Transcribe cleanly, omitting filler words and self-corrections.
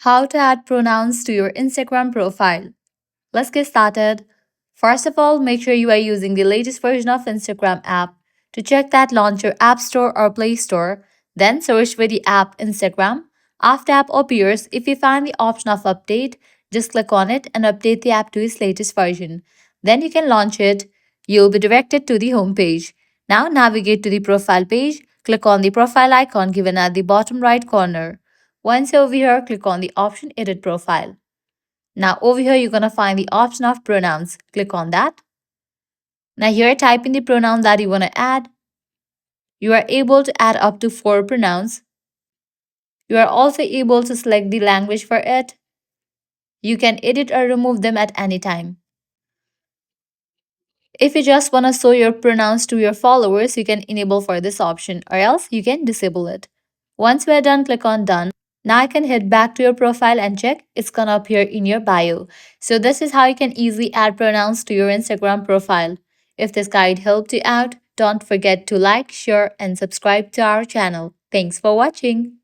How to add pronouns to your Instagram profile. Let's get started. First of all, make sure you are using the latest version of Instagram app. To check that, launch your App Store or Play Store. Then search for the app Instagram. After app appears, if you find the option of update, just click on it and update the app to its latest version. Then you can launch it. You'll be directed to the home page. Now navigate to the profile page. Click on the profile icon given at the bottom right corner. Once you're over here, click on the option Edit Profile. Now over here, you're going to find the option of pronouns. Click on that. Now here, type in the pronoun that you want to add. You are able to add up to 4 pronouns. You are also able to select the language for it. You can edit or remove them at any time. If you just want to show your pronouns to your followers, you can enable for this option or else you can disable it. Once we're done, click on Done. Now I can head back to your profile and check it's gonna appear in your bio. So this is how you can easily add pronouns to your Instagram profile. If this guide helped you out, don't forget to like, share and subscribe to our channel. Thanks for watching.